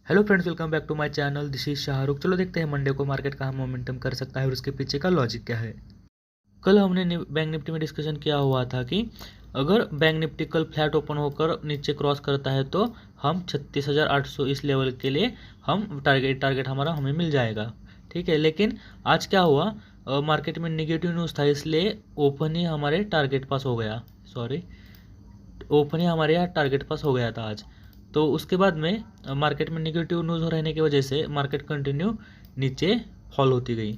Hello friends, welcome back to my channel. This is Shahrukh. चलो देखते हैं मंडे को मार्केट कहाँ मोमेंटम कर सकता है और उसके पीछे का लॉजिक क्या है। कल हमने बैंक निफ्टी में डिस्कशन किया हुआ था कि अगर बैंक निफ्टी कल फ्लैट ओपन होकर नीचे क्रॉस करता है तो हम 36,800 इस लेवल के लिए हम टारगेट हमारा हमें मिल जाएगा। ठीक है, लेकिन आज क्या हुआ, मार्केट में निगेटिव न्यूज़ था, इसलिए ओपन ही हमारे टारगेट पास हो गया। सॉरी, ओपन ही हमारे यहाँ टारगेट पास हो गया था आज। तो उसके बाद में मार्केट में निगेटिव न्यूज़ रहने की वजह से मार्केट कंटिन्यू नीचे फॉल होती गई।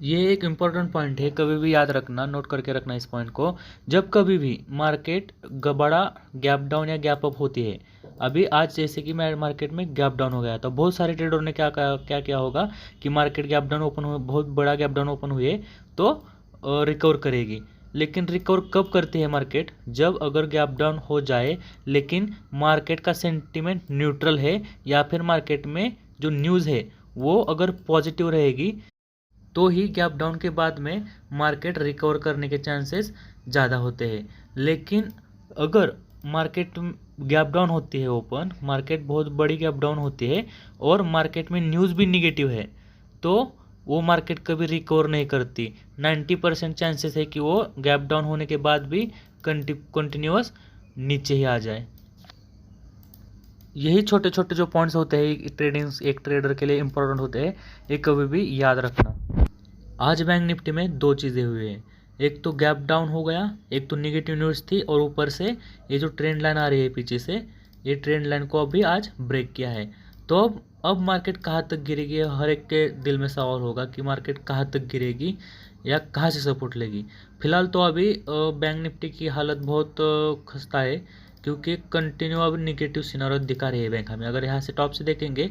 ये एक इम्पॉर्टेंट पॉइंट है, कभी भी याद रखना, नोट करके रखना इस पॉइंट को। जब कभी भी मार्केट बड़ा गैप डाउन या गैप अप होती है, अभी आज जैसे कि मार्केट में गैप डाउन हो गया था, बहुत सारे ट्रेडर ने क्या क्या होगा कि मार्केट गैप डाउन ओपन हुए, बहुत बड़ा गैप डाउन ओपन हुए तो रिकवर करेगी। लेकिन रिकवर कब करती है मार्केट? जब अगर गैप डाउन हो जाए लेकिन मार्केट का सेंटीमेंट न्यूट्रल है या फिर मार्केट में जो न्यूज़ है वो अगर पॉजिटिव रहेगी तो ही गैप डाउन के बाद में मार्केट रिकवर करने के चांसेस ज़्यादा होते हैं। लेकिन अगर मार्केट गैप डाउन होती है, ओपन मार्केट बहुत बड़ी गैप डाउन होती है और मार्केट में न्यूज़ भी निगेटिव है, तो वो मार्केट कभी रिकवर नहीं करती। 90% चांसेस है कि वो गैप डाउन होने के बाद भी कंटिन्यूअस नीचे ही आ जाए। यही छोटे छोटे जो पॉइंट्स होते हैं ट्रेडिंग एक ट्रेडर के लिए इंपॉर्टेंट होते हैं, ये कभी भी याद रखना। आज बैंक निफ्टी में दो चीज़ें हुई हैं, एक तो गैप डाउन हो गया, एक तो निगेटिव न्यूज़ थी, और ऊपर से ये जो ट्रेंड लाइन आ रही है पीछे से, ये ट्रेंड लाइन को अभी आज ब्रेक किया है। तो अब मार्केट कहाँ तक गिरेगी, हर एक के दिल में सवाल होगा कि मार्केट कहाँ तक गिरेगी या कहाँ से सपोर्ट लेगी। फिलहाल तो अभी बैंक निफ्टी की हालत बहुत खस्ता है, क्योंकि कंटिन्यू अब निगेटिव सिनारियो दिखा रही है बैंक हमें। अगर यहाँ से टॉप से देखेंगे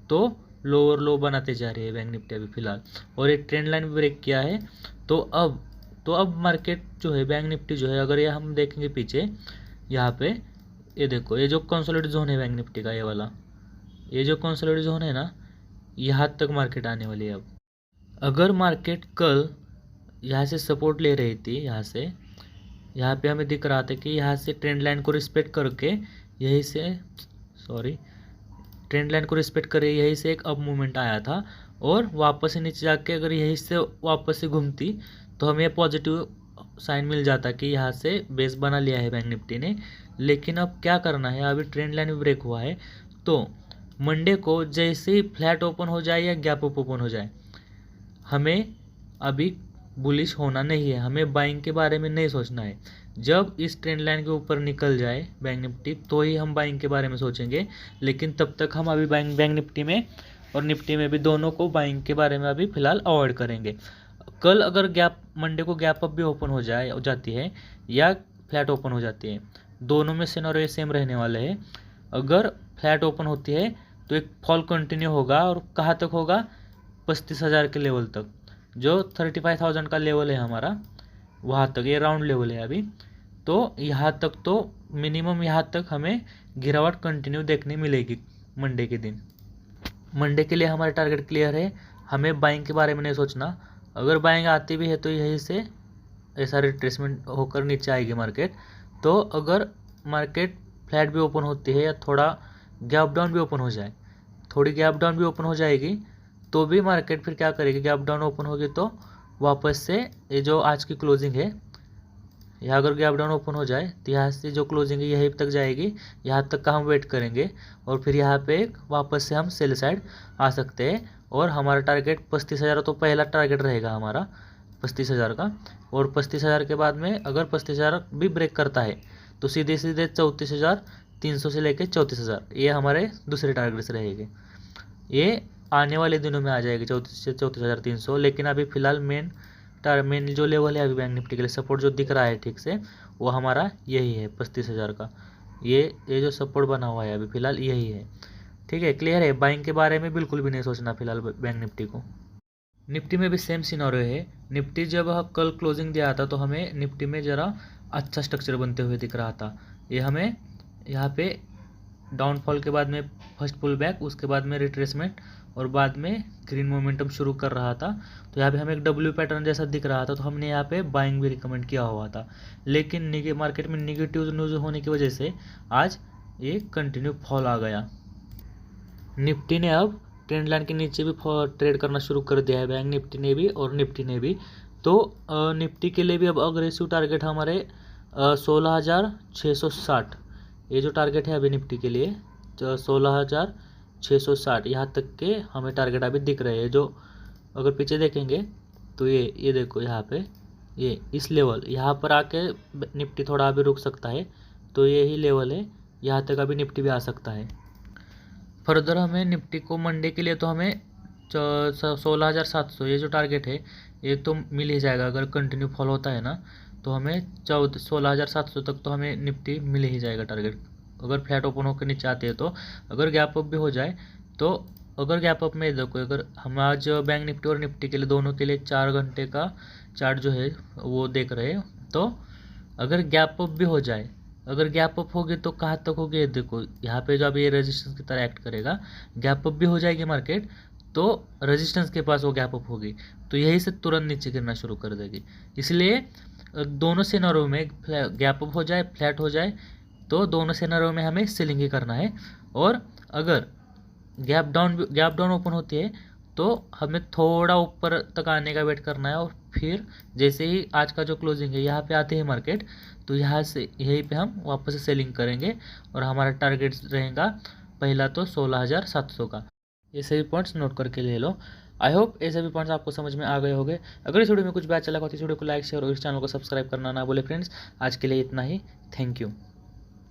तो लोअर लो बनाते जा रही है बैंक निफ्टी अभी फिलहाल, और एक ट्रेंड लाइन ब्रेक किया है। तो अब मार्केट जो है, बैंक निफ्टी जो है, अगर ये हम देखेंगे पीछे यहाँ पे, ये देखो, ये जो कंसोलिडेट जोन है बैंक निफ्टी का, ये वाला, ये जो कंसोलिडेट जोन है ना, यहाँ तक मार्केट आने वाली है। अब अगर मार्केट कल यहाँ से सपोर्ट ले रही थी, यहाँ पे हमें दिख रहा था कि यहाँ से ट्रेंड लाइन को रिस्पेक्ट करके यहीं से, सॉरी, ट्रेंड लाइन को रिस्पेक्ट करे यहीं से एक अप मूवमेंट आया था, और वापस से नीचे जाके अगर यहीं से वापस से घूमती तो हमें पॉजिटिव साइन मिल जाता कि यहाँ से बेस बना लिया है बैंक निफ्टी ने। लेकिन अब क्या करना है, अभी ट्रेंड लाइन ब्रेक हुआ है, तो मंडे को जैसे ही फ्लैट ओपन हो जाए या गैप अप ओपन हो जाए, हमें अभी बुलिश होना नहीं है, हमें बाइंग के बारे में नहीं सोचना है। जब इस ट्रेंड लाइन के ऊपर निकल जाए बैंक निफ्टी तो ही हम बाइंग के बारे में सोचेंगे। लेकिन तब तक हम अभी बैंक निफ्टी में और निफ्टी में भी दोनों को बाइंग के बारे में अभी फिलहाल अवॉइड करेंगे। कल अगर मंडे को गैप अप भी ओपन हो जाती है या फ्लैट ओपन हो जाती है, दोनों में सिनेरियो सेम रहने वाले हैं। अगर फ्लैट ओपन होती है तो एक फॉल कंटिन्यू होगा, और कहाँ तक होगा, 35,000 के लेवल तक, जो 35,000 का लेवल है हमारा, वहाँ तक, ये राउंड लेवल है अभी। तो यहाँ तक तो मिनिमम, यहाँ तक हमें गिरावट कंटिन्यू देखने मिलेगी मंडे के दिन। मंडे के लिए हमारा टारगेट क्लियर है, हमें बाइंग के बारे में नहीं सोचना। अगर बाइंग आती भी है तो यहीं से ऐसा रिट्रेसमेंट होकर नीचे आएगी मार्केट। तो अगर मार्केट फ्लैट भी ओपन होती है या थोड़ा गैप डाउन भी ओपन हो जाए, थोड़ी गैप डाउन भी ओपन हो जाएगी, तो भी मार्केट फिर क्या करेगी, गैप डाउन ओपन होगी तो वापस से ये जो आज की क्लोजिंग है, यहाँ अगर गैप डाउन ओपन हो जाए तो यहाँ से जो क्लोजिंग है यहीं तक जाएगी, यहाँ तक का हम वेट करेंगे, और फिर यहाँ पे वापस से हम सेल साइड आ सकते हैं। और हमारा टारगेट 35,000 तो पहला टारगेट रहेगा हमारा 35,000 का, और 35,000 के बाद में अगर 35,000 भी ब्रेक करता है तो सीधे सीधे 34,300 से लेकर 34,000, ये हमारे दूसरे टारगेट्स रहेंगे। ये आने वाले दिनों में आ जाएगी 34,300। लेकिन अभी फिलहाल मेन जो लेवल है अभी बैंक निफ्टी के लिए सपोर्ट जो दिख रहा है ठीक से, वो हमारा यही है 35,000 का। ये जो सपोर्ट बना हुआ है अभी फिलहाल यही है। ठीक है, क्लियर है। बाइंग के बारे में बिल्कुल भी नहीं सोचना फिलहाल बैंक निफ्टी को। निफ्टी में भी सेम सिनारियो है। निफ्टी जब कल क्लोजिंग दिया था तो हमें निफ्टी में ज़रा अच्छा स्ट्रक्चर बनते हुए दिख रहा था। ये हमें यहाँ पे डाउनफॉल के बाद में फर्स्ट पुल बैक, उसके बाद में रिट्रेसमेंट, और बाद में ग्रीन मोमेंटम शुरू कर रहा था। तो यहाँ पे हमें एक डब्ल्यू पैटर्न जैसा दिख रहा था, तो हमने यहाँ पे बाइंग भी रिकमेंड किया हुआ था। लेकिन मार्केट में निगेटिव न्यूज़ होने की वजह से आज ये कंटिन्यू फॉल आ गया। निफ्टी ने अब ट्रेंड लाइन के नीचे भी ट्रेड करना शुरू कर दिया है, बैंक निफ्टी ने भी और निफ्टी ने भी। तो निफ्टी के लिए भी अब अग्रेसिव टारगेट हमारे 16,660, ये जो टारगेट है अभी निफ्टी के लिए 16,660 यहाँ तक के हमें टारगेट अभी दिख रहे हैं। जो अगर पीछे देखेंगे तो ये देखो यहाँ पे ये इस लेवल यहाँ पर आके निफ्टी थोड़ा अभी रुक सकता है। तो यही लेवल है, यहाँ तक अभी निफ्टी भी आ सकता है। फर्दर हमें निफ्टी को मंडे के लिए तो हमें 16,700 ये जो टारगेट है ये तो मिल ही जाएगा। अगर कंटिन्यू फॉल होता है ना तो हमें 16,700 तक तो हमें निफ्टी मिल ही जाएगा टारगेट, अगर फ्लैट ओपन होकर नीचे आते हैं तो। अगर गैप अप भी हो जाए तो, अगर गैप अप में देखो, अगर हम आज बैंक निफ्टी और निफ्टी के लिए दोनों के लिए 4 घंटे का चार्ट जो है वो देख रहे हैं, तो अगर गैप अप भी हो जाए, अगर गैप अप होगी तो कहाँ तक होगी ये देखो, यहाँ पे जो अब ये रेजिस्टेंस की तरह एक्ट करेगा, गैप अप भी हो जाएगी मार्केट तो रेजिस्टेंस के पास वो गैप अप होगी तो यही से तुरंत नीचे गिरना शुरू कर देगी। इसलिए दोनों सिनेरियो में गैप अप हो जाए फ्लैट हो जाए तो दोनों सिनेरियो में हमें सेलिंग ही करना है। और अगर गैप डाउन ओपन होती है तो हमें थोड़ा ऊपर तक आने का वेट करना है, और फिर जैसे ही आज का जो क्लोजिंग है यहाँ पे आते हैं मार्केट तो यहाँ से यहीं पे हम वापस से सेलिंग करेंगे और हमारा टारगेट रहेगा पहला तो 16,700 का। ये सभी पॉइंट्स नोट करके ले लो। आई होप ये सभी पॉइंट्स आपको समझ में आ गए होंगे। अगर इस वीडियो में कुछ बात चला हो तो इस वीडियो को लाइक शेयर और इस चैनल को सब्सक्राइब करना ना बोले फ्रेंड्स। आज के लिए इतना ही, थैंक यू।